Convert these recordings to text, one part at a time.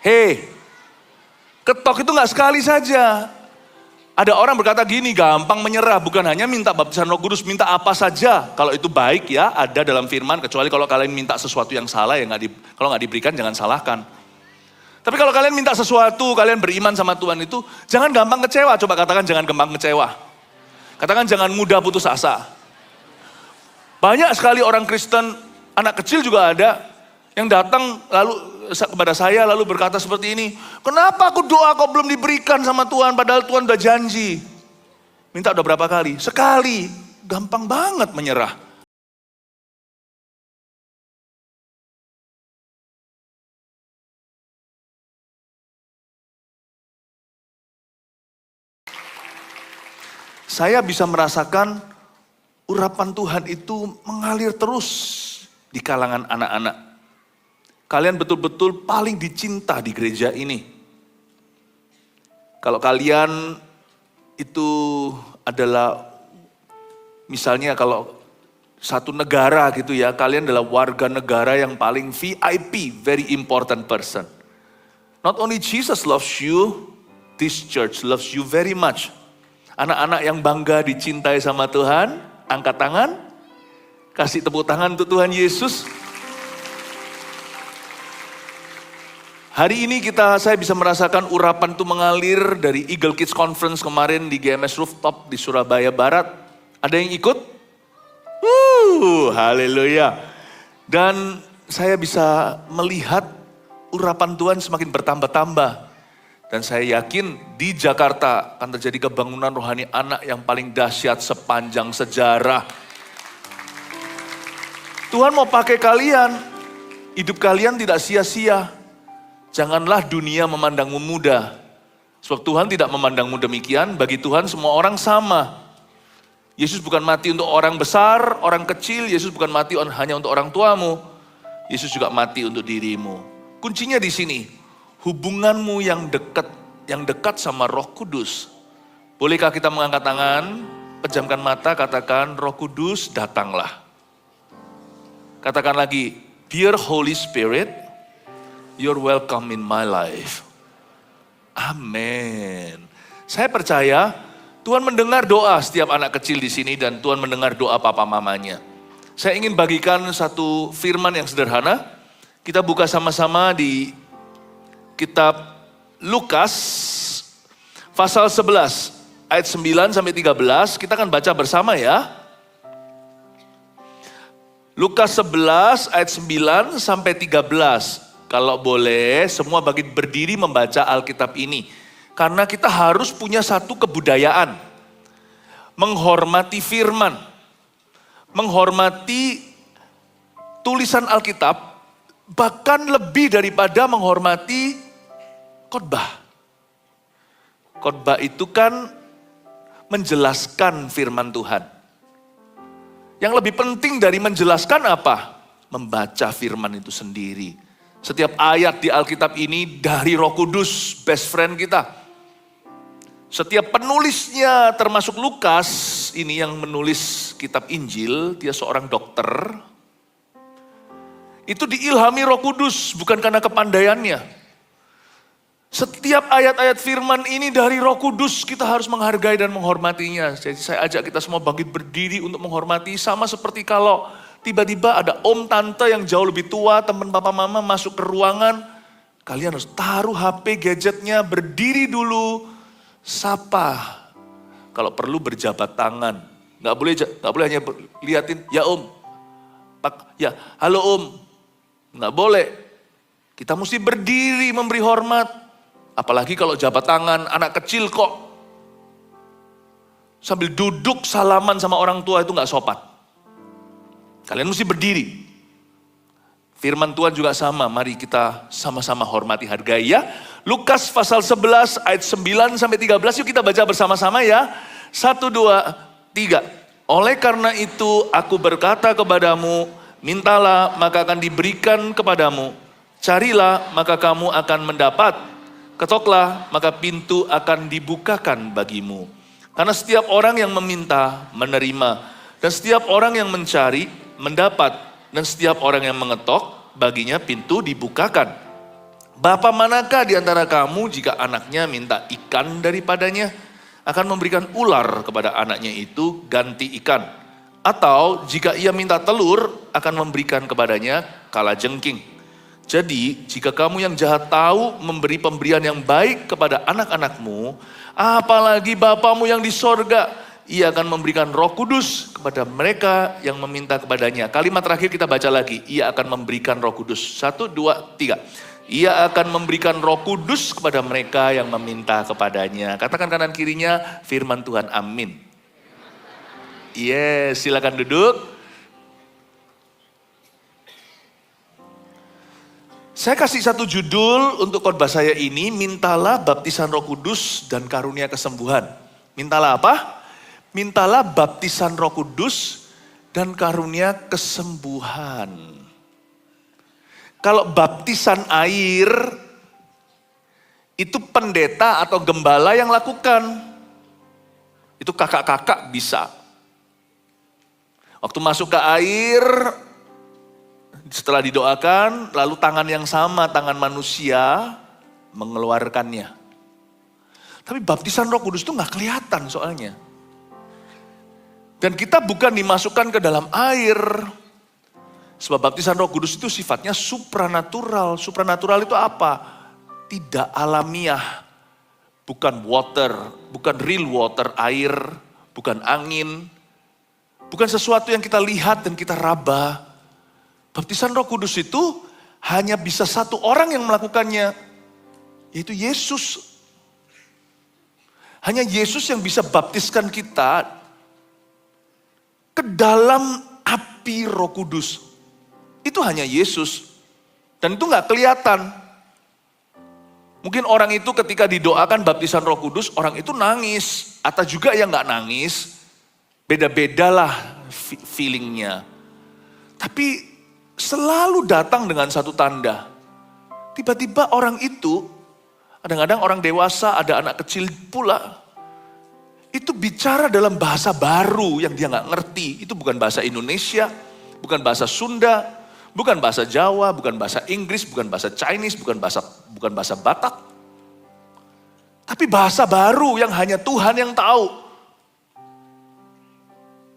Hei, ketok itu gak sekali saja. Ada orang berkata gini, gampang menyerah, bukan hanya minta baptisan Roh Kudus, minta apa saja. Kalau itu baik ya, ada dalam firman, kecuali kalau kalian minta sesuatu yang salah, ya kalau nggak diberikan jangan salahkan. Tapi kalau kalian minta sesuatu, kalian beriman sama Tuhan itu, jangan gampang kecewa. Coba katakan jangan gampang kecewa. Katakan jangan mudah putus asa. Banyak sekali orang Kristen, anak kecil juga ada, yang datang lalu kepada saya lalu berkata seperti ini, kenapa aku doa kok belum diberikan sama Tuhan padahal Tuhan udah janji. Minta udah berapa kali? Sekali. Gampang banget menyerah. Saya bisa merasakan urapan Tuhan itu mengalir terus di kalangan anak-anak. Kalian betul-betul paling dicinta di gereja ini. Kalau kalian itu adalah, misalnya kalau satu negara gitu ya, kalian adalah warga negara yang paling VIP, very important person. Not only Jesus loves you, this church loves you very much. Anak-anak yang bangga dicintai sama Tuhan, angkat tangan, kasih tepuk tangan untuk Tuhan Yesus. Hari ini saya bisa merasakan urapan itu mengalir dari Eagle Kids Conference kemarin di GMS Rooftop di Surabaya Barat. Ada yang ikut? Haleluya. Dan saya bisa melihat urapan Tuhan semakin bertambah-tambah. Dan saya yakin di Jakarta akan terjadi kebangunan rohani anak yang paling dahsyat sepanjang sejarah. Tuhan mau pakai kalian, hidup kalian tidak sia-sia. Janganlah dunia memandangmu muda. Sebab Tuhan tidak memandangmu demikian, bagi Tuhan semua orang sama. Yesus bukan mati untuk orang besar, orang kecil, Yesus bukan mati hanya untuk orang tuamu. Yesus juga mati untuk dirimu. Kuncinya di sini, hubunganmu yang dekat sama Roh Kudus. Bolehkah kita mengangkat tangan, pejamkan mata, katakan Roh Kudus datanglah. Katakan lagi, Dear Holy Spirit, you're welcome in my life. Amin. Saya percaya Tuhan mendengar doa setiap anak kecil di sini dan Tuhan mendengar doa papa mamanya. Saya ingin bagikan satu firman yang sederhana. Kita buka sama-sama di kitab Lukas pasal 11 ayat 9 sampai 13. Kita akan baca bersama ya. Lukas 11 ayat 9 sampai 13. Kalau boleh, semua berdiri membaca Alkitab ini. Karena kita harus punya satu kebudayaan. Menghormati firman. Menghormati tulisan Alkitab. Bahkan lebih daripada menghormati khotbah. Khotbah itu kan menjelaskan firman Tuhan. Yang lebih penting dari menjelaskan apa? Membaca firman itu sendiri. Setiap ayat di Alkitab ini dari Roh Kudus, best friend kita. Setiap penulisnya termasuk Lukas, ini yang menulis kitab Injil, dia seorang dokter. Itu diilhami Roh Kudus, bukan karena kepandaiannya. Setiap ayat-ayat firman ini dari Roh Kudus, kita harus menghargai dan menghormatinya. Jadi saya ajak kita semua bangkit berdiri untuk menghormati, sama seperti kalau tiba-tiba ada om tante yang jauh lebih tua, teman papa mama masuk ke ruangan. Kalian harus taruh HP gadgetnya, berdiri dulu, sapa. Kalau perlu berjabat tangan. Nggak boleh hanya liatin, ya om. Ya, halo om. Nggak boleh. Kita mesti berdiri memberi hormat. Apalagi kalau jabat tangan, anak kecil kok. Sambil duduk salaman sama orang tua itu nggak sopan. Kalian mesti berdiri. Firman Tuhan juga sama, mari kita sama-sama hormati, hargai ya. Lukas pasal 11 ayat 9 sampai 13, yuk kita baca bersama-sama ya. 1, 2, 3. Oleh karena itu aku berkata kepadamu, mintalah maka akan diberikan kepadamu. Carilah maka kamu akan mendapat. Ketoklah maka pintu akan dibukakan bagimu. Karena setiap orang yang meminta menerima. Dan setiap orang yang mencari mendapat, dan setiap orang yang mengetok, baginya pintu dibukakan. Bapa manakah di antara kamu jika anaknya minta ikan daripadanya, akan memberikan ular kepada anaknya itu ganti ikan? Atau jika ia minta telur, akan memberikan kepadanya kalajengking? Jadi jika kamu yang jahat tahu memberi pemberian yang baik kepada anak-anakmu, apalagi Bapamu yang di sorga, ia akan memberikan Roh Kudus kepada mereka yang meminta kepadanya. Kalimat terakhir kita baca lagi, ia akan memberikan Roh Kudus. 1, 2, 3. Ia akan memberikan Roh Kudus kepada mereka yang meminta kepadanya. Katakan kanan kirinya, firman Tuhan, amin. Yes, silakan duduk. Saya kasih satu judul untuk khotbah saya ini, mintalah baptisan Roh Kudus dan karunia kesembuhan. Mintalah apa? Mintalah baptisan Roh Kudus dan karunia kesembuhan. Kalau baptisan air, itu pendeta atau gembala yang lakukan. Itu kakak-kakak bisa. Waktu masuk ke air, setelah didoakan, lalu tangan yang sama, tangan manusia, mengeluarkannya. Tapi baptisan Roh Kudus itu gak kelihatan soalnya. Dan kita bukan dimasukkan ke dalam air. Sebab baptisan Roh Kudus itu sifatnya supranatural. Supranatural itu apa? Tidak alamiah. Bukan water, bukan real water, air, bukan angin. Bukan sesuatu yang kita lihat dan kita raba. Baptisan Roh Kudus itu hanya bisa satu orang yang melakukannya. Yaitu Yesus. Hanya Yesus yang bisa baptiskan kita ke dalam api Roh Kudus. Itu hanya Yesus. Dan itu gak kelihatan. Mungkin orang itu ketika didoakan baptisan Roh Kudus, orang itu nangis. Atau juga yang gak nangis, beda-bedalah feelingnya. Tapi selalu datang dengan satu tanda. Tiba-tiba orang itu, kadang-kadang orang dewasa, ada anak kecil pula, itu bicara dalam bahasa baru yang dia gak ngerti. Itu bukan bahasa Indonesia, bukan bahasa Sunda, bukan bahasa Jawa, bukan bahasa Inggris, bukan bahasa Chinese, bukan bahasa Batak. Tapi bahasa baru yang hanya Tuhan yang tahu.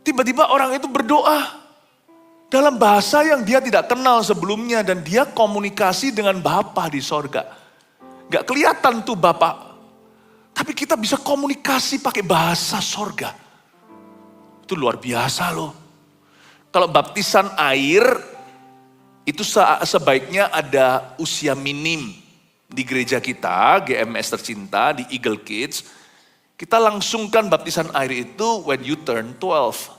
Tiba-tiba orang itu berdoa dalam bahasa yang dia tidak kenal sebelumnya dan dia komunikasi dengan Bapa di sorga. Gak kelihatan tuh Bapa. Tapi kita bisa komunikasi pakai bahasa sorga. Itu luar biasa loh. Kalau baptisan air, itu sebaiknya ada usia minim. Di gereja kita, GMS tercinta, di Eagle Kids, kita langsungkan baptisan air itu when you turn 12.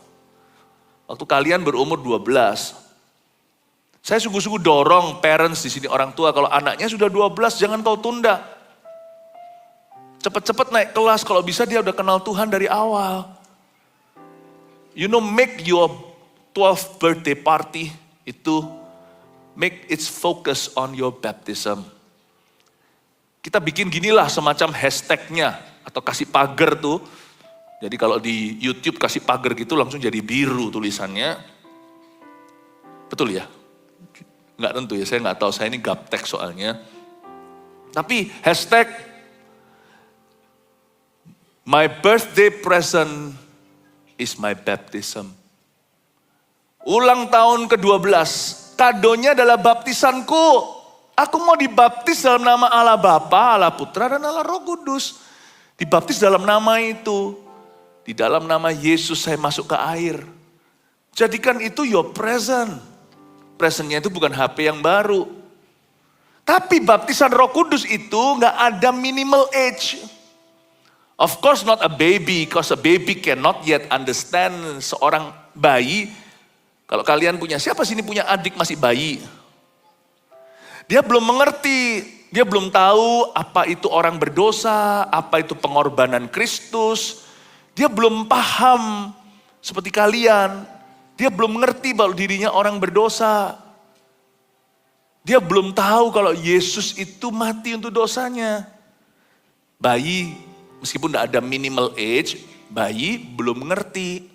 Waktu kalian berumur 12. Saya sungguh-sungguh dorong parents di sini, orang tua, kalau anaknya sudah 12 jangan kau tunda. Cepet-cepet naik kelas, kalau bisa dia udah kenal Tuhan dari awal. You know, make your 12th birthday party, itu make its focus on your baptism. Kita bikin ginilah semacam hashtagnya, atau kasih pagar tuh. Jadi kalau di YouTube kasih pagar gitu langsung jadi biru tulisannya. Betul ya? Nggak tentu ya, saya nggak tahu, saya ini gaptek soalnya. Tapi hashtag my birthday present is my baptism. Ulang tahun ke-12, kadonya adalah baptisanku. Aku mau dibaptis dalam nama Allah Bapa, Allah Putra, dan Allah Roh Kudus. Dibaptis dalam nama itu. Di dalam nama Yesus saya masuk ke air. Jadikan itu your present. Presentnya itu bukan HP yang baru. Tapi baptisan Roh Kudus itu gak ada minimal age. Of course not a baby, because a baby cannot yet understand seorang bayi. Kalau kalian punya, siapa sini punya adik masih bayi? Dia belum mengerti, dia belum tahu apa itu orang berdosa, apa itu pengorbanan Kristus. Dia belum paham seperti kalian. Dia belum mengerti bahwa dirinya orang berdosa. Dia belum tahu kalau Yesus itu mati untuk dosanya. Bayi, meskipun tidak ada minimal age, bayi belum mengerti.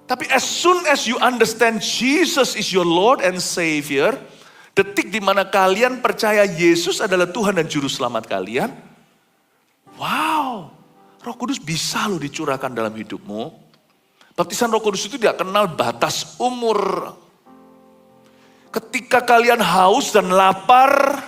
Tapi as soon as you understand Jesus is your Lord and Savior, Detik di mana kalian percaya Yesus adalah Tuhan dan Juru Selamat kalian, wow, Roh Kudus bisa loh dicurahkan dalam hidupmu. Baptisan Roh Kudus itu tidak kenal batas umur. Ketika kalian haus dan lapar,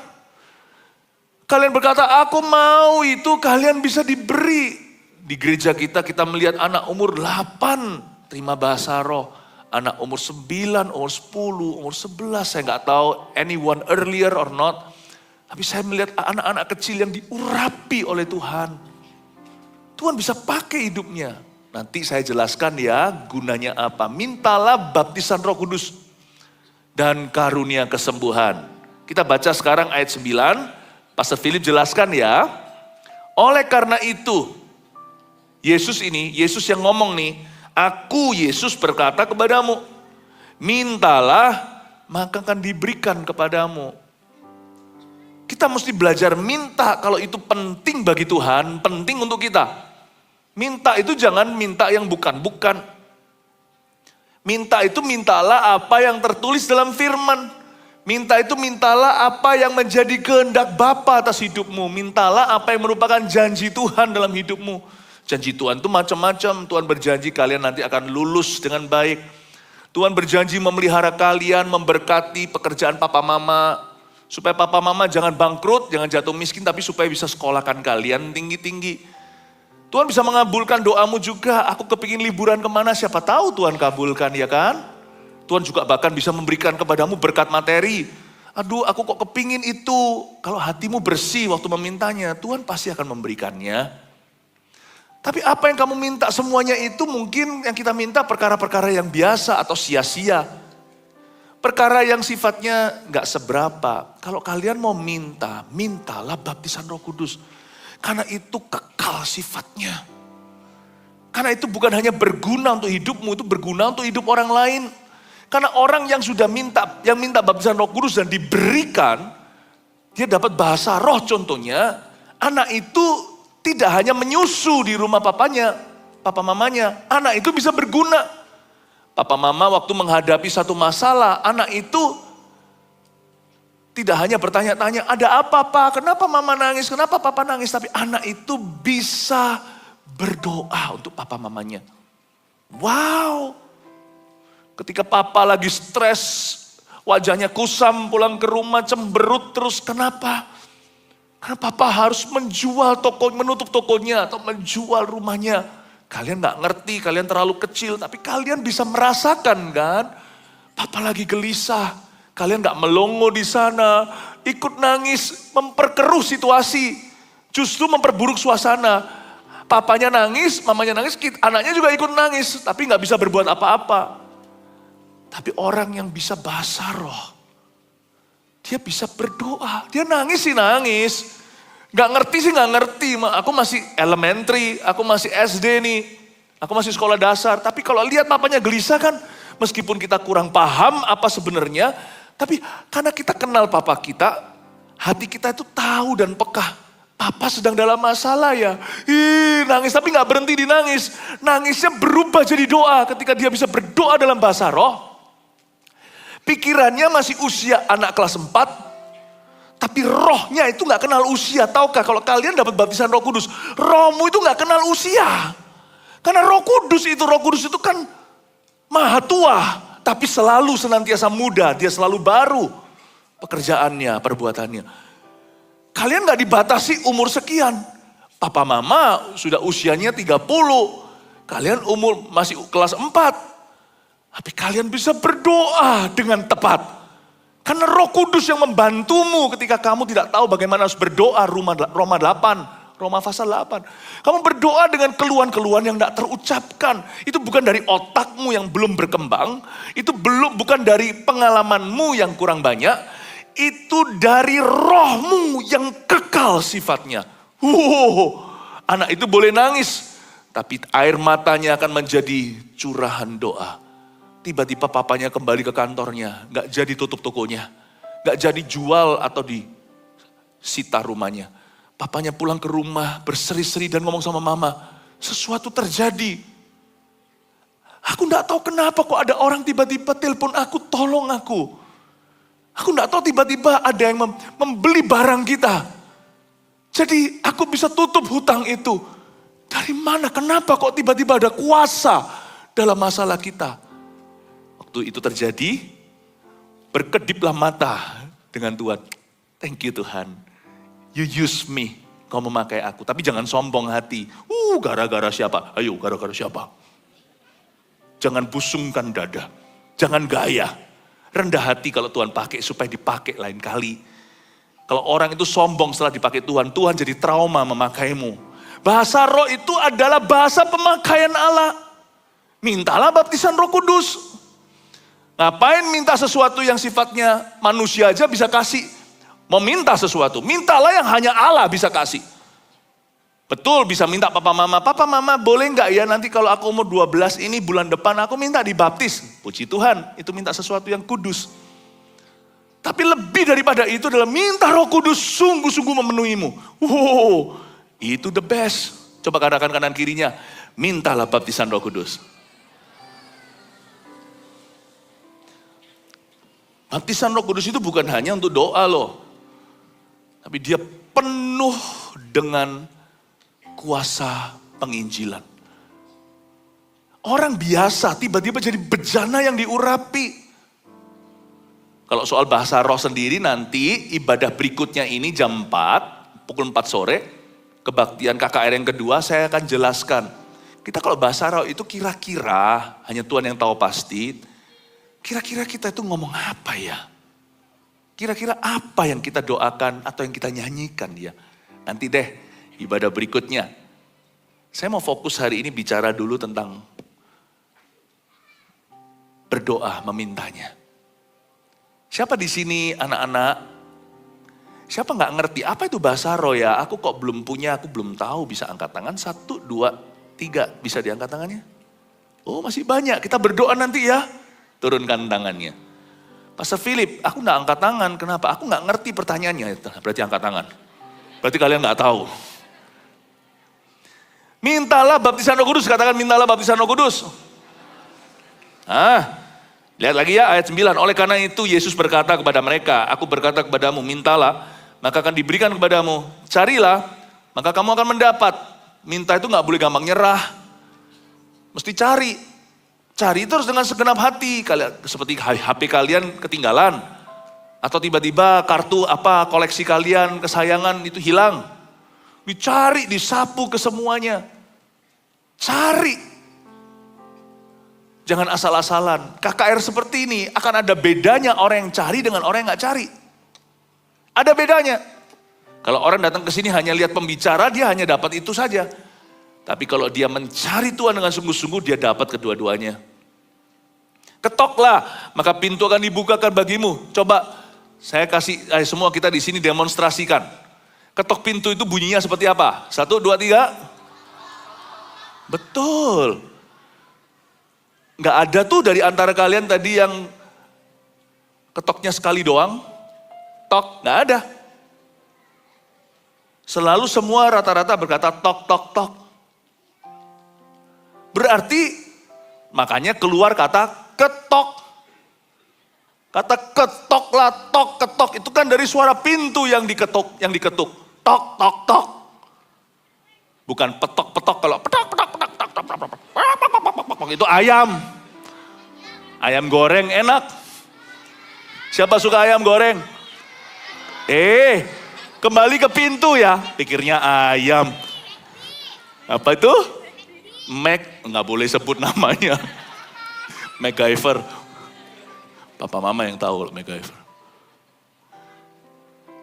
kalian berkata, aku mau itu, kalian bisa diberi. Di gereja kita melihat anak umur 8 terima bahasa roh. Anak umur 9, umur 10, umur 11, saya nggak tahu anyone earlier or not. Tapi saya melihat anak-anak kecil yang diurapi oleh Tuhan. Tuhan bisa pakai hidupnya. Nanti saya jelaskan ya gunanya apa. Mintalah baptisan Roh Kudus dan karunia kesembuhan. Kita baca sekarang ayat 9. Pastor Philip jelaskan ya. Oleh karena itu, Yesus yang ngomong nih. Aku Yesus berkata kepadamu, mintalah maka akan diberikan kepadamu. Kita mesti belajar minta kalau itu penting bagi Tuhan, penting untuk kita. Minta itu jangan minta yang bukan-bukan. Minta itu mintalah apa yang tertulis dalam firman. Minta itu mintalah apa yang menjadi kehendak Bapa atas hidupmu. Mintalah apa yang merupakan janji Tuhan dalam hidupmu. Janji Tuhan itu macam-macam. Tuhan berjanji kalian nanti akan lulus dengan baik. Tuhan berjanji memelihara kalian, memberkati pekerjaan papa mama. Supaya papa mama jangan bangkrut, jangan jatuh miskin, tapi supaya bisa sekolahkan kalian tinggi-tinggi. Tuhan bisa mengabulkan doamu juga. Aku kepingin liburan kemana, siapa tahu Tuhan kabulkan, ya kan? Tuhan juga bahkan bisa memberikan kepadamu berkat materi. Aduh, aku kok kepingin itu. Kalau hatimu bersih waktu memintanya, Tuhan pasti akan memberikannya. Tapi apa yang kamu minta semuanya itu mungkin yang kita minta perkara-perkara yang biasa atau sia-sia. Perkara yang sifatnya gak seberapa. Kalau kalian mau minta, mintalah baptisan Roh Kudus. Karena itu kekal sifatnya. Karena itu bukan hanya berguna untuk hidupmu, itu berguna untuk hidup orang lain. Karena orang yang sudah minta, yang minta baptisan Roh Kudus dan diberikan, dia dapat bahasa roh contohnya, anak itu tidak hanya menyusu di rumah papanya, papa mamanya. Anak itu bisa berguna. Papa mama waktu menghadapi satu masalah, anak itu tidak hanya bertanya-tanya, ada apa Pak? Kenapa mama nangis? Kenapa papa nangis? Tapi anak itu bisa berdoa untuk papa mamanya. Wow. Ketika papa lagi stres, wajahnya kusam, pulang ke rumah cemberut terus. Kenapa? Karena papa harus menjual toko, menutup tokonya atau menjual rumahnya. Kalian gak ngerti, kalian terlalu kecil, tapi kalian bisa merasakan kan? Papa lagi gelisah, kalian gak melongo di sana, ikut nangis, memperkeruh situasi, justru memperburuk suasana. Papanya nangis, mamanya nangis, anaknya juga ikut nangis, tapi gak bisa berbuat apa-apa. Tapi orang yang bisa bahasa roh, dia bisa berdoa, dia nangis sih nangis. Gak ngerti sih gak ngerti, aku masih elementary, aku masih SD nih. Aku masih sekolah dasar, tapi kalau lihat papanya gelisah kan, meskipun kita kurang paham apa sebenarnya, tapi karena kita kenal papa kita, hati kita itu tahu dan peka. Papa sedang dalam masalah ya, nangis tapi gak berhenti di nangis. Nangisnya berubah jadi doa ketika dia bisa berdoa dalam bahasa roh. Pikirannya masih usia anak kelas 4, tapi rohnya itu gak kenal usia. Tahukah kalau kalian dapat baptisan Roh Kudus, rohmu itu gak kenal usia. Karena Roh Kudus itu kan maha tua, tapi selalu senantiasa muda, dia selalu baru pekerjaannya, perbuatannya. Kalian gak dibatasi umur sekian. Papa mama sudah usianya 30, kalian umur masih kelas 4. Tapi kalian bisa berdoa dengan tepat. Karena Roh Kudus yang membantumu ketika kamu tidak tahu bagaimana harus berdoa. Roma pasal 8. Kamu berdoa dengan keluhan-keluhan yang tidak terucapkan. Itu bukan dari otakmu yang belum berkembang. Itu bukan dari pengalamanmu yang kurang banyak. Itu dari rohmu yang kekal sifatnya. Anak itu boleh nangis. Tapi air matanya akan menjadi curahan doa. Tiba-tiba papanya kembali ke kantornya, gak jadi tutup tokonya, gak jadi jual atau disita rumahnya. Papanya pulang ke rumah berseri-seri dan ngomong sama mama, sesuatu terjadi. Aku gak tahu kenapa kok ada orang tiba-tiba telepon aku, tolong aku. Aku enggak tahu tiba-tiba ada yang membeli barang kita. Jadi aku bisa tutup hutang itu. Dari mana? Kenapa kok tiba-tiba ada kuasa dalam masalah kita? Waktu itu terjadi, berkediplah mata dengan Tuhan. Thank you Tuhan. You use me. Kau memakai aku. Tapi jangan sombong hati. Gara-gara siapa? Ayo, gara-gara siapa? Jangan busungkan dada. Jangan gaya. Rendah hati kalau Tuhan pakai supaya dipakai lain kali. Kalau orang itu sombong setelah dipakai Tuhan, Tuhan jadi trauma memakaimu. Bahasa roh itu adalah bahasa pemakaian Allah. Mintalah baptisan Roh Kudus. Ngapain minta sesuatu yang sifatnya manusia aja bisa kasih? Meminta sesuatu, mintalah yang hanya Allah bisa kasih. Betul bisa minta papa mama boleh nggak ya nanti kalau aku umur 12 ini bulan depan aku minta dibaptis. Puji Tuhan, itu minta sesuatu yang kudus. Tapi lebih daripada itu adalah minta Roh Kudus sungguh-sungguh memenuhimu. Wow, itu the best. Coba katakan kanan kirinya, mintalah baptisan Roh Kudus. Baptisan Roh Kudus itu bukan hanya untuk doa loh. Tapi dia penuh dengan kuasa penginjilan. Orang biasa tiba-tiba jadi bejana yang diurapi. Kalau soal bahasa roh sendiri nanti ibadah berikutnya ini jam 4, pukul 4 sore. Kebaktian KKR yang kedua saya akan jelaskan. Kita kalau bahasa roh itu kira-kira, hanya Tuhan yang tahu pasti. Kira-kira kita itu ngomong apa ya? Kira-kira apa yang kita doakan atau yang kita nyanyikan ya? Nanti deh ibadah berikutnya. Saya mau fokus hari ini bicara dulu tentang berdoa memintanya. Siapa di sini anak-anak? Siapa nggak ngerti apa itu bahasa roh ya? Aku kok belum punya, aku belum tahu. Bisa angkat tangan 1, 2, 3. Bisa diangkat tangannya? Oh masih banyak, kita berdoa nanti ya. Turunkan tangannya. Pastor Philip, aku nggak angkat tangan. Kenapa? Aku nggak ngerti pertanyaannya. Berarti angkat tangan. Berarti kalian nggak tahu. Mintalah baptisan Roh Kudus. Katakan mintalah baptisan Roh Kudus. Lihat lagi ya ayat 9. Oleh karena itu Yesus berkata kepada mereka, aku berkata kepadamu, mintalah, maka akan diberikan kepadamu. Carilah, maka kamu akan mendapat. Minta itu nggak boleh gampang nyerah. Mesti cari. Cari terus dengan segenap hati. Seperti HP kalian ketinggalan. Atau tiba-tiba kartu koleksi kalian kesayangan itu hilang. Dicari, disapu ke semuanya. Cari. Jangan asal-asalan. KKR seperti ini akan ada bedanya orang yang cari dengan orang yang gak cari. Ada bedanya. Kalau orang datang ke sini hanya lihat pembicara, dia hanya dapat itu saja. Tapi kalau dia mencari Tuhan dengan sungguh-sungguh, dia dapat kedua-duanya. Ketoklah, maka pintu akan dibukakan bagimu. Coba saya kasih, semua kita di sini demonstrasikan. Ketok pintu itu bunyinya seperti apa? 1, 2, 3. Betul. Nggak ada tuh dari antara kalian tadi yang ketoknya sekali doang. Tok, nggak ada. Selalu semua rata-rata berkata tok, tok, tok. Berarti makanya keluar kata ketok. Kata ketoklah, tok, ketok. Itu kan dari suara pintu yang diketuk, Tok, tok, tok. Bukan petok, petok. Kalau petok, petok, petok, petok, petok, petok, petok, itu ayam. Ayam goreng enak. Siapa suka ayam goreng? Kembali ke pintu ya. Pikirnya ayam. Apa itu? Nggak boleh sebut namanya. MacGyver. Papa mama yang tahu kalau MacGyver.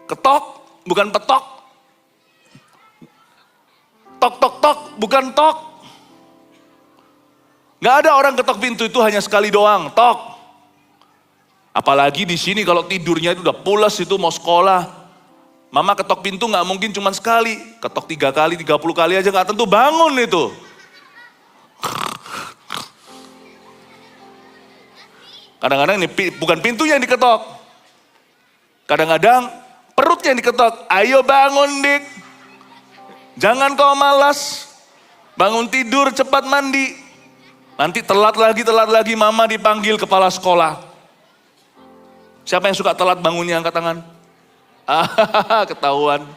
Ketok, bukan petok. Tok, tok, tok, bukan tok. Nggak ada orang ketok pintu itu hanya sekali doang, tok. Apalagi di sini kalau tidurnya itu udah pulas itu mau sekolah. Mama ketok pintu nggak mungkin cuma sekali. Ketok 3 kali, 30 kali aja nggak tentu bangun itu. Kadang-kadang ini bukan pintunya yang diketok. Kadang-kadang perutnya yang diketok. Ayo bangun dik. Jangan kau malas. Bangun tidur cepat mandi. Nanti telat lagi mama dipanggil kepala sekolah. Siapa yang suka telat bangunnya angkat tangan? Ketahuan.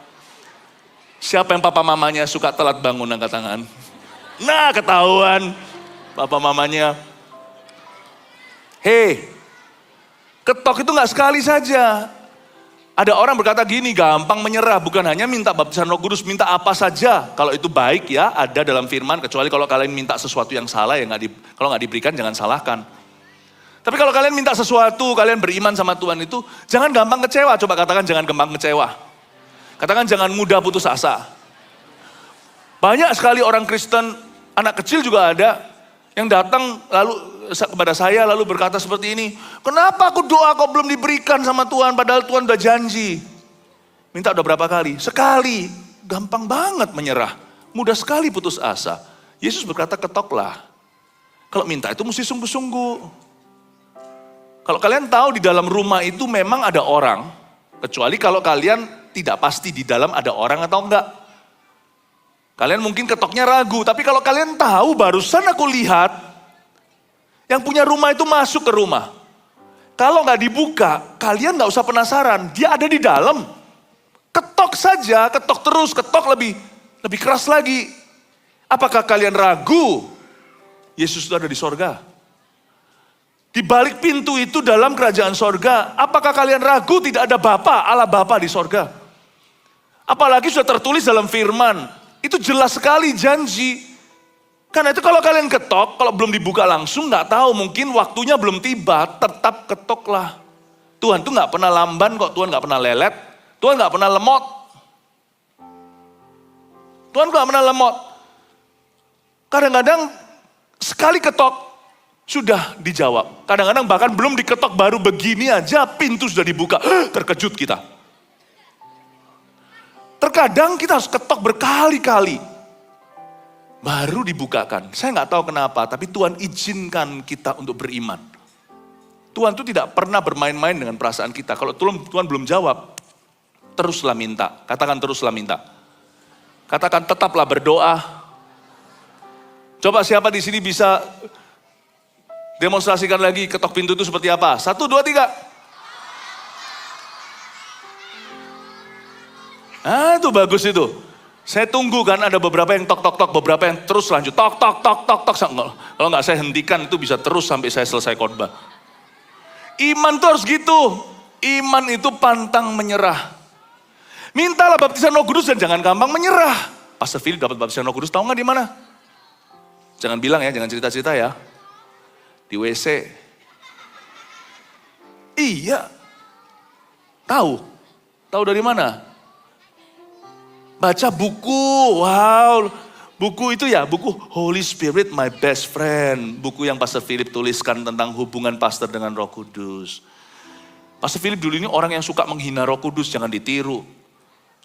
Siapa yang papa mamanya suka telat bangun angkat tangan? Nah, ketahuan. Papa mamanya. Hei, ketok itu gak sekali saja. Ada orang berkata gini, gampang menyerah, bukan hanya minta baptisan Roh Kudus, minta apa saja. Kalau itu baik ya, ada dalam firman, kecuali kalau kalian minta sesuatu yang salah, ya kalau nggak diberikan jangan salahkan. Tapi kalau kalian minta sesuatu, kalian beriman sama Tuhan itu, jangan gampang kecewa. Coba katakan jangan gampang kecewa. Katakan jangan mudah putus asa. Banyak sekali orang Kristen, anak kecil juga ada, yang datang lalu kepada saya lalu berkata seperti ini, kenapa aku doa kok belum diberikan sama Tuhan padahal Tuhan udah janji. Minta udah berapa kali? Sekali. Gampang banget menyerah. Mudah sekali putus asa. Yesus berkata ketoklah. Kalau minta itu mesti sungguh-sungguh. Kalau kalian tahu di dalam rumah itu memang ada orang, kecuali kalau kalian tidak pasti di dalam ada orang atau enggak. Kalian mungkin ketoknya ragu, tapi kalau kalian tahu barusan aku lihat, yang punya rumah itu masuk ke rumah. Kalau nggak dibuka, kalian nggak usah penasaran. Dia ada di dalam. Ketok saja, ketok terus, ketok lebih keras lagi. Apakah kalian ragu? Yesus itu ada di sorga. Di balik pintu itu dalam kerajaan sorga. Apakah kalian ragu tidak ada Bapa, Allah Bapa di sorga? Apalagi sudah tertulis dalam firman. Itu jelas sekali janji. Karena itu kalau kalian ketok, kalau belum dibuka langsung nggak tahu, mungkin waktunya belum tiba, tetap ketoklah. Tuhan tuh nggak pernah lamban kok, Tuhan nggak pernah lelet, Tuhan nggak pernah lemot. Tuhan nggak pernah lemot. Kadang-kadang sekali ketok sudah dijawab. Kadang-kadang bahkan belum diketok baru begini aja pintu sudah dibuka. Terkejut kita. Terkadang kita harus ketok berkali-kali. Baru dibukakan. Saya nggak tahu kenapa, tapi Tuhan izinkan kita untuk beriman. Tuhan itu tidak pernah bermain-main dengan perasaan kita. Kalau Tuhan belum jawab, teruslah minta. Katakan teruslah minta. Katakan tetaplah berdoa. Coba siapa di sini bisa demonstrasikan lagi ketok pintu itu seperti apa? 1, 2, 3. Ah, itu bagus itu. Saya tunggu kan ada beberapa yang tok, beberapa yang terus lanjut. Tok. Kalau nggak saya hentikan itu bisa terus sampai saya selesai khotbah. Iman tuh harus gitu. Iman itu pantang menyerah. Mintalah baptisan Roh Kudus dan jangan gampang menyerah. Pastor Philip dapat baptisan Roh Kudus, tahu nggak di mana? Jangan bilang ya, jangan cerita-cerita ya. Di WC. Iya. Tahu dari mana? Baca buku, wow. Buku itu ya, buku Holy Spirit My Best Friend. Buku yang Pastor Philip tuliskan tentang hubungan pastor dengan Roh Kudus. Pastor Philip dulu ini orang yang suka menghina Roh Kudus, jangan ditiru.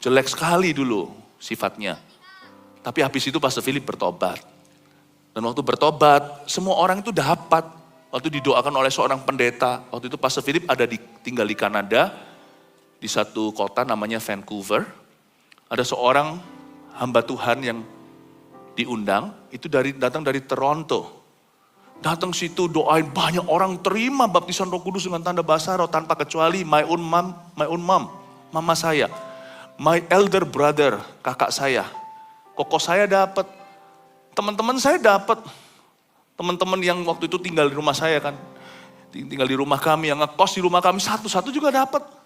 Jelek sekali dulu sifatnya. Tapi habis itu Pastor Philip bertobat. Dan waktu bertobat, semua orang itu dapat. Waktu didoakan oleh seorang pendeta, waktu itu Pastor Philip tinggal di Kanada, di satu kota namanya Vancouver. Ada seorang hamba Tuhan yang diundang, itu datang dari Toronto. Datang situ doain banyak orang terima baptisan Roh Kudus dengan tanda bahasa roh tanpa kecuali my own mom, mama saya. My elder brother, kakak saya. Koko saya dapat. Teman-teman saya dapat. Teman-teman yang waktu itu tinggal di rumah saya kan. Tinggal di rumah kami, yang ngekos di rumah kami satu-satu juga dapat.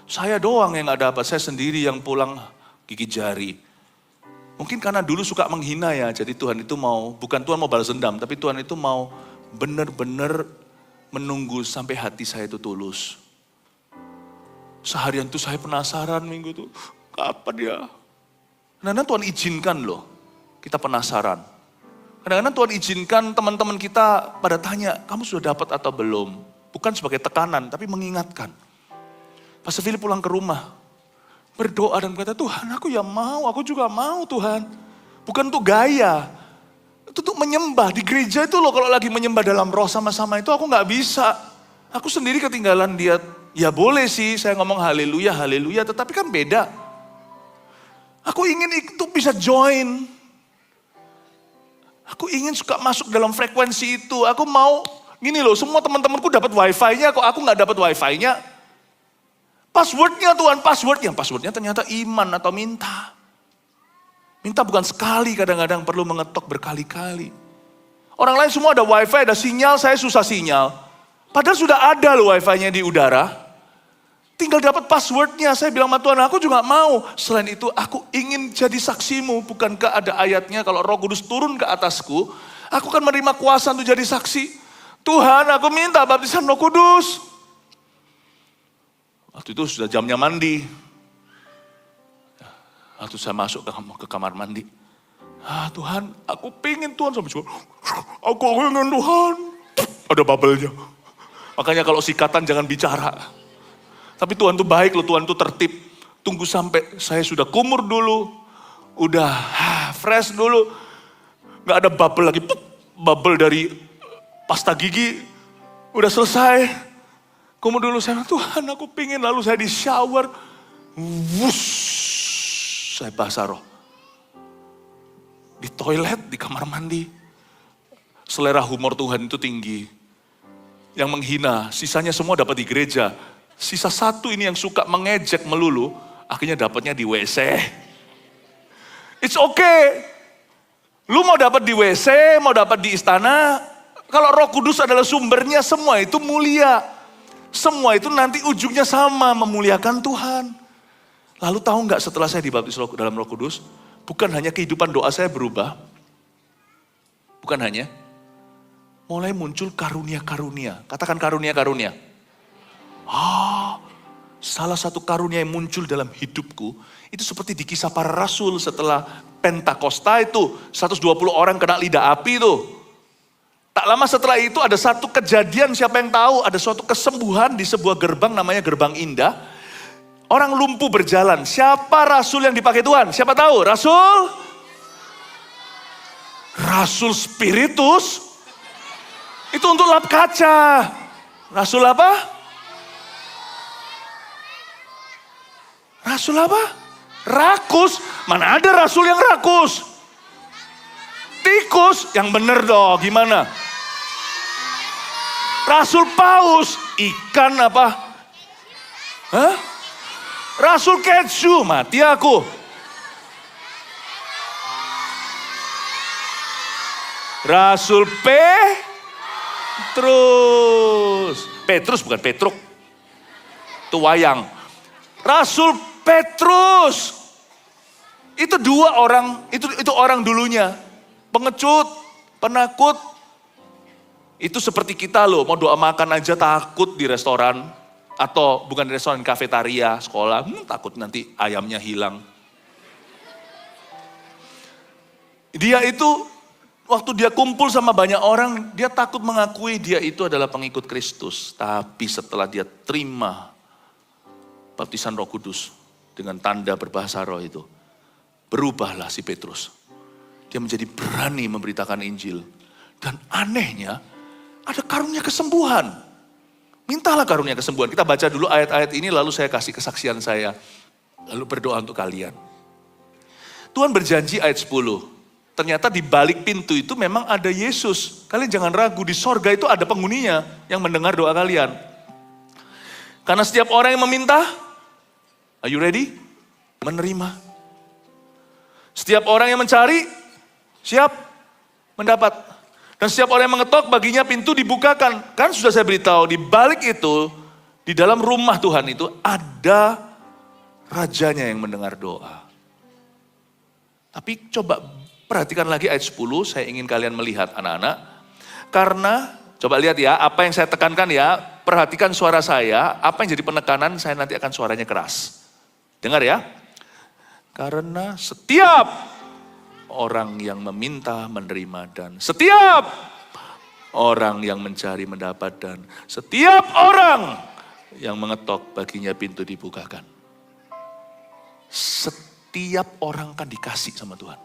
Saya doang yang gak dapat, saya sendiri yang pulang gigi jari. Mungkin karena dulu suka menghina ya, jadi Tuhan itu bukan Tuhan mau balas dendam, tapi Tuhan itu mau benar-benar menunggu sampai hati saya itu tulus. Seharian tuh saya penasaran minggu itu, kapan ya? Kadang-kadang Tuhan izinkan loh, kita penasaran. Kadang-kadang Tuhan izinkan teman-teman kita pada tanya, kamu sudah dapat atau belum? Bukan sebagai tekanan, tapi mengingatkan. Pastor Philip pulang ke rumah, berdoa dan berkata, Tuhan aku juga mau Tuhan. Bukan untuk gaya, itu untuk menyembah. Di gereja itu loh kalau lagi menyembah dalam roh sama-sama itu aku gak bisa. Aku sendiri ketinggalan dia, ya boleh sih saya ngomong haleluya, tetapi kan beda. Aku ingin itu bisa join. Aku ingin suka masuk dalam frekuensi itu, aku mau Gini loh, semua teman-temanku dapat wifi-nya, kok aku nggak dapat wifi-nya. Passwordnya Tuhan, passwordnya ternyata iman atau minta. Minta bukan sekali, kadang-kadang perlu mengetok berkali-kali. Orang lain semua ada wifi, ada sinyal, saya susah sinyal. Padahal sudah ada loh wifi-nya di udara. Tinggal dapat passwordnya, saya bilang sama Tuhan, aku juga mau. Selain itu, aku ingin jadi saksimu. Bukankah ada ayatnya kalau Roh Kudus turun ke atasku, aku akan menerima kuasa untuk jadi saksi. Tuhan, aku minta baptisan Roh Kudus. Waktu itu sudah jamnya mandi. Waktu saya masuk ke kamar mandi. Tuhan, aku pengen Tuhan. Sampai juga, aku ingin Tuhan. Ada bubble-nya. Makanya kalau sikatan jangan bicara. Tapi Tuhan tuh baik loh, Tuhan tuh tertib. Tunggu sampai saya sudah kumur dulu. Udah fresh dulu. Gak ada bubble lagi. Bubble dari pasta gigi. Udah selesai. Kumur dulu saya, Tuhan aku pengen. Lalu saya di shower. Wush, saya basah roh. Di toilet, di kamar mandi. Selera humor Tuhan itu tinggi. Yang menghina, sisanya semua dapat di gereja. Sisa satu ini yang suka mengejek melulu, akhirnya dapatnya di WC. It's okay. Lu mau dapat di WC, mau dapat di istana. Kalau Roh Kudus adalah sumbernya, semua itu mulia. Semua itu nanti ujungnya sama, memuliakan Tuhan. Lalu tahu nggak setelah saya dibaptis dalam Roh Kudus, bukan hanya kehidupan doa saya berubah. Bukan hanya. Mulai muncul karunia-karunia. Katakan karunia-karunia. Salah satu karunia yang muncul dalam hidupku, itu seperti di Kisah Para Rasul setelah Pentakosta itu, 120 orang kena lidah api itu. Tak lama setelah itu ada satu kejadian, siapa yang tahu, ada suatu kesembuhan di sebuah gerbang namanya Gerbang Indah. Orang lumpuh berjalan, siapa rasul yang dipakai Tuhan? Siapa tahu? Rasul Spiritus, itu untuk lap kaca. Rasul apa? Rasul apa? Rakus. Mana ada rasul yang rakus? Tikus, yang bener dong, gimana? Rasul paus, ikan apa? Hah? Rasul keju, mati aku. Rasul Petrus bukan Petruk. Itu wayang. Rasul Petrus. Itu dua orang, itu orang dulunya. Pengecut, penakut. Itu seperti kita loh, mau doa makan aja takut di restoran. Atau bukan di restoran, kafetaria, sekolah. Takut nanti ayamnya hilang. Dia itu, waktu dia kumpul sama banyak orang, dia takut mengakui dia itu adalah pengikut Kristus. Tapi setelah dia terima baptisan Roh Kudus dengan tanda berbahasa roh itu, berubahlah si Petrus. Dia menjadi berani memberitakan Injil. Dan anehnya, ada karunia kesembuhan. Mintalah karunia kesembuhan. Kita baca dulu ayat-ayat ini, lalu saya kasih kesaksian saya. Lalu berdoa untuk kalian. Tuhan berjanji ayat 10. Ternyata di balik pintu itu memang ada Yesus. Kalian jangan ragu, di sorga itu ada penghuninya yang mendengar doa kalian. Karena setiap orang yang meminta, are you ready? Menerima. Setiap orang yang mencari, siap mendapat. Dan setiap orang yang mengetok, baginya pintu dibukakan. Kan sudah saya beritahu, di balik itu, di dalam rumah Tuhan itu, ada rajanya yang mendengar doa. Tapi coba perhatikan lagi ayat 10, saya ingin kalian melihat anak-anak. Karena, coba lihat ya, apa yang saya tekankan ya, perhatikan suara saya, apa yang jadi penekanan, saya nanti akan suaranya keras. Dengar ya. Karena setiap orang yang meminta menerima, dan setiap orang yang mencari mendapat, dan setiap orang yang mengetok baginya pintu dibukakan. Setiap orang akan dikasih sama Tuhan.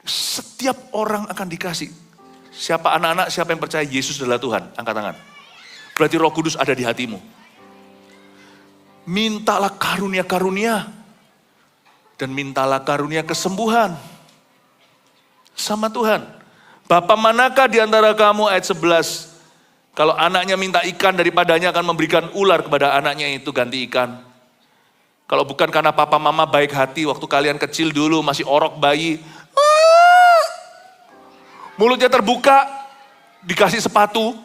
Setiap orang akan dikasih. Siapa anak-anak, siapa yang percaya Yesus adalah Tuhan? Angkat tangan. Berarti Roh Kudus ada di hatimu. Mintalah karunia-karunia. Dan mintalah karunia kesembuhan. Sama Tuhan. Bapa manakah di antara kamu, ayat 11, kalau anaknya minta ikan daripadanya akan memberikan ular kepada anaknya itu ganti ikan. Kalau bukan karena papa mama baik hati waktu kalian kecil dulu masih orok bayi. Mulutnya terbuka, dikasih sepatu.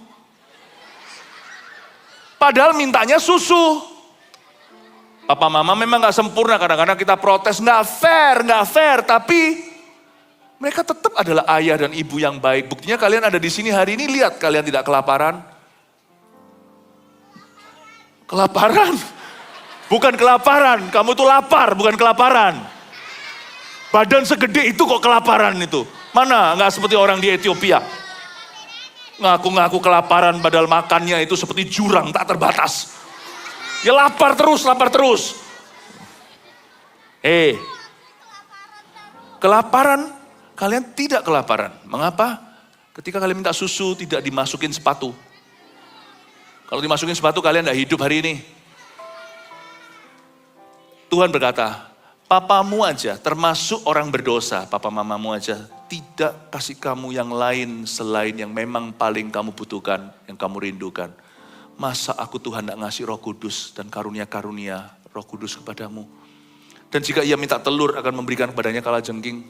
Padahal mintanya susu. Papa mama memang gak sempurna, kadang-kadang kita protes, gak fair. Tapi mereka tetap adalah ayah dan ibu yang baik. Buktinya kalian ada di sini hari ini, lihat kalian tidak kelaparan. Kelaparan. Bukan kelaparan, kamu tuh lapar, bukan kelaparan. Badan segede itu kok kelaparan itu. Mana gak seperti orang di Ethiopia. Ngaku-ngaku kelaparan padahal makannya itu seperti jurang tak terbatas. Ya lapar terus. Kelaparan, kalian tidak kelaparan. Mengapa? Ketika kalian minta susu tidak dimasukin sepatu. Kalau dimasukin sepatu kalian tidak hidup hari ini. Tuhan berkata, papamu aja termasuk orang berdosa, papa mamamu aja tidak kasih kamu yang lain selain yang memang paling kamu butuhkan, yang kamu rindukan. Masa aku Tuhan tidak ngasih Roh Kudus dan karunia-karunia Roh Kudus kepadamu. Dan jika ia minta telur akan memberikan kepadanya kalajengking.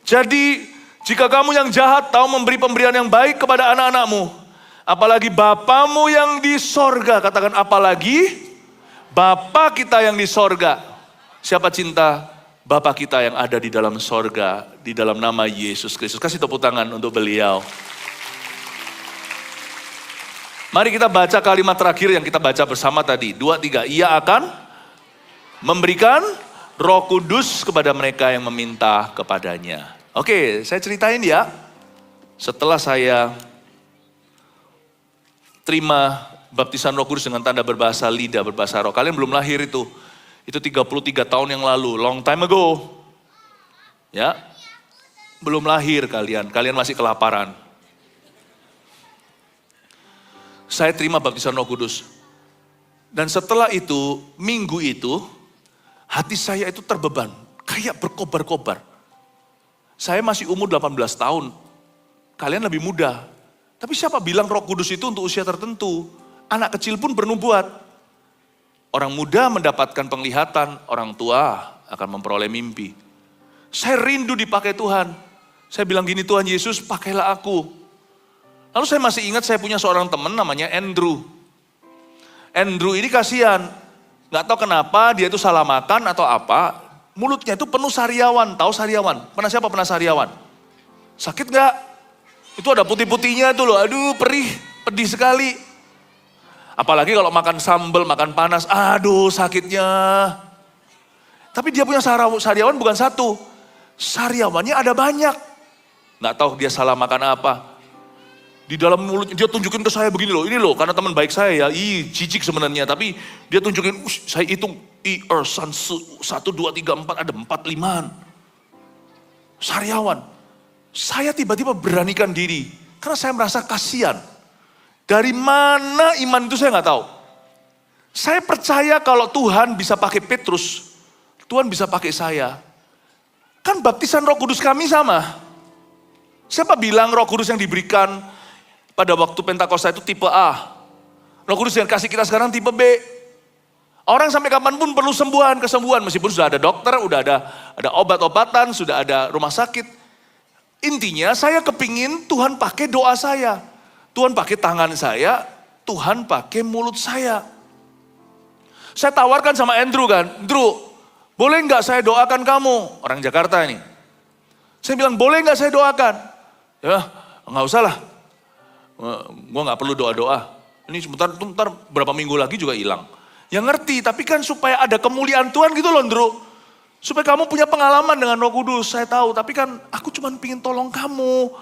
Jadi jika kamu yang jahat tahu memberi pemberian yang baik kepada anak-anakmu, apalagi Bapamu yang di sorga, katakan apalagi Bapa kita yang di sorga. Siapa cinta? Bapa kita yang ada di dalam sorga, di dalam nama Yesus Kristus. Kasih tepuk tangan untuk beliau. Mari kita baca kalimat terakhir yang kita baca bersama tadi. 2, 3. Ia akan memberikan Roh Kudus kepada mereka yang meminta kepadanya. Oke, saya ceritain ya. Setelah saya terima baptisan Roh Kudus dengan tanda berbahasa lidah, berbahasa roh. Kalian belum lahir itu. Itu 33 tahun yang lalu, long time ago. Ya, belum lahir kalian masih kelaparan. Saya terima baptisan Roh Kudus. Dan setelah itu, minggu itu, hati saya itu terbeban, kayak berkobar-kobar. Saya masih umur 18 tahun, kalian lebih muda. Tapi siapa bilang Roh Kudus itu untuk usia tertentu? Anak kecil pun bernubuat. Orang muda mendapatkan penglihatan, orang tua akan memperoleh mimpi. Saya rindu dipakai Tuhan. Saya bilang gini, Tuhan Yesus pakailah aku. Lalu saya masih ingat saya punya seorang teman namanya Andrew. Andrew ini kasihan. Gak tahu kenapa dia itu salah makan atau apa. Mulutnya itu penuh sariawan. Tahu sariawan? Siapa pernah sariawan? Sakit gak? Itu ada putih-putihnya itu loh. Aduh perih, pedih sekali. Apalagi kalau makan sambal, makan panas, aduh sakitnya. Tapi dia punya sariawan bukan satu. Sariawannya ada banyak. Gak tahu dia salah makan apa. Di dalam mulutnya, dia tunjukin ke saya begini loh. Ini loh, karena teman baik saya ya. Jijik sebenarnya. Tapi dia tunjukin, saya hitung. 1, 2, 3, 4, ada 4-5. Sariawan. Saya tiba-tiba beranikan diri. Karena saya merasa kasihan. Dari mana iman itu saya nggak tahu. Saya percaya kalau Tuhan bisa pakai Petrus, Tuhan bisa pakai saya. Kan baptisan Roh Kudus kami sama. Siapa bilang Roh Kudus yang diberikan pada waktu Pentakosta itu tipe A? Roh Kudus yang kasih kita sekarang tipe B. Orang sampai kapanpun perlu kesembuhan. Meskipun sudah ada dokter, sudah ada obat-obatan, sudah ada rumah sakit. Intinya saya kepingin Tuhan pakai doa saya. Tuhan pakai tangan saya, Tuhan pakai mulut saya. Saya tawarkan sama Andrew kan, Andrew, boleh nggak saya doakan kamu? Orang Jakarta ini. Saya bilang, boleh nggak saya doakan? Ya, nggak usah lah. Gue nggak perlu doa-doa. Ini sebentar berapa minggu lagi juga hilang. Ya ngerti, tapi kan supaya ada kemuliaan Tuhan gitu loh Andrew. Supaya kamu punya pengalaman dengan Roh Kudus, saya tahu. Tapi kan aku cuma pingin tolong kamu.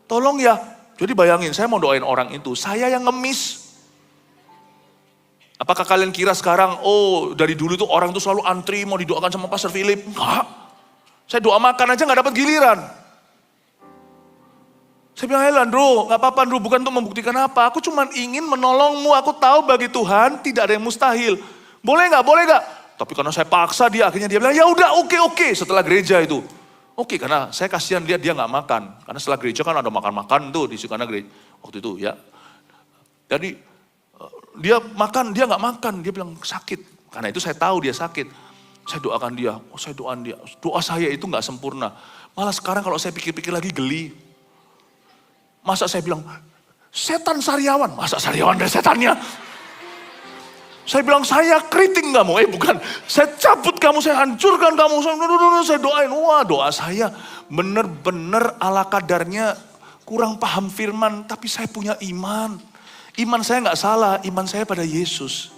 Tolong ya. Jadi bayangin, saya mau doain orang itu, saya yang ngemis. Apakah kalian kira sekarang, dari dulu tuh orang tuh selalu antri mau didoakan sama Pastor Philip? Enggak. Saya doa makan aja gak dapat giliran. Saya bilang, Andrew, gak apa-apa Andrew, bukan untuk membuktikan apa. Aku cuma ingin menolongmu, aku tahu bagi Tuhan tidak ada yang mustahil. Boleh gak? Tapi karena saya paksa dia, akhirnya dia bilang, ya udah oke. Setelah gereja itu, Oke, karena saya kasihan lihat dia nggak makan. Karena setelah gereja kan ada makan-makan tuh di Sukana gereja waktu itu ya. Jadi dia makan, dia nggak makan, dia bilang sakit. Karena itu saya tahu dia sakit. Saya doakan dia, saya doakan dia. Doa saya itu nggak sempurna. Malah sekarang kalau saya pikir-pikir lagi geli. Masa saya bilang, setan sariawan, masa sariawan dari setannya? Saya bilang, saya keriting kamu, bukan. Saya cabut kamu, saya hancurkan kamu, saya doain. Wah, doa saya benar-benar ala kadarnya kurang paham firman, tapi saya punya iman. Iman saya nggak salah, iman saya pada Yesus.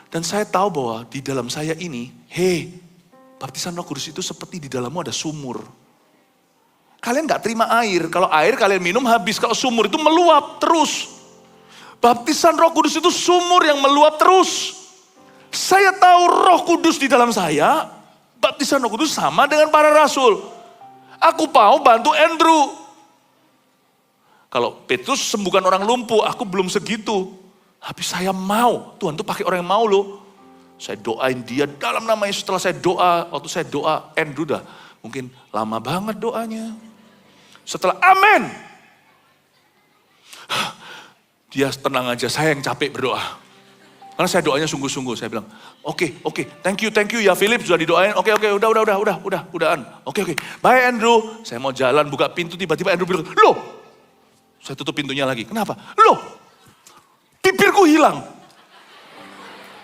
Dan saya tahu bahwa di dalam saya ini, baptisan Roh Kudus itu seperti di dalammu ada sumur. Kalian gak terima air, kalau air kalian minum habis, kalau sumur itu meluap terus. Baptisan Roh Kudus itu sumur yang meluap terus. Saya tahu Roh Kudus di dalam saya, baptisan Roh Kudus sama dengan para rasul. Aku mau bantu Andrew. Kalau Petrus sembuhkan orang lumpuh, aku belum segitu. Tapi saya mau, Tuhan tuh pakai orang yang mau loh. Saya doain dia dalam nama Yesus. Setelah saya doa, waktu saya doa Andrew dah mungkin lama banget doanya. Setelah amin, dia tenang aja, saya yang capek berdoa. Karena saya doanya sungguh-sungguh, saya bilang, oke, thank you ya Philip sudah didoain, oke, udahan. Oke, bye Andrew, saya mau jalan buka pintu, tiba-tiba Andrew bilang, loh, saya tutup pintunya lagi, kenapa? Loh, bibirku hilang.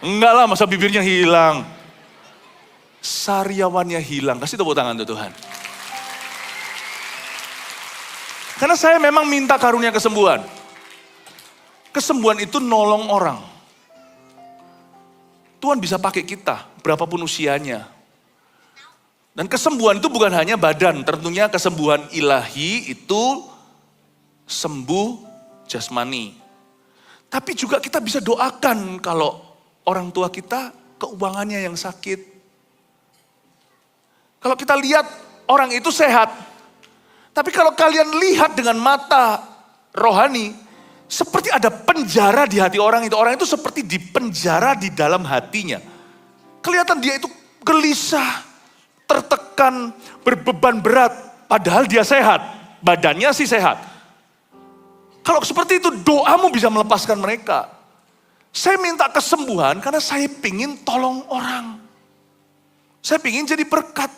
Enggak lah, masa bibirnya hilang. Sariawannya hilang, kasih tepuk tangan tuh Tuhan. Karena saya memang minta karunia kesembuhan. Kesembuhan itu nolong orang. Tuhan bisa pakai kita, berapapun usianya. Dan kesembuhan itu bukan hanya badan, tentunya kesembuhan ilahi itu sembuh jasmani. Tapi juga kita bisa doakan kalau orang tua kita keuangannya yang sakit. Kalau kita lihat orang itu sehat. Tapi kalau kalian lihat dengan mata rohani, seperti ada penjara di hati orang itu. Orang itu seperti dipenjara di dalam hatinya. Kelihatan dia itu gelisah, tertekan, berbeban berat. Padahal dia sehat, badannya sih sehat. Kalau seperti itu doamu bisa melepaskan mereka. Saya minta kesembuhan karena saya pingin tolong orang. Saya pingin jadi berkat.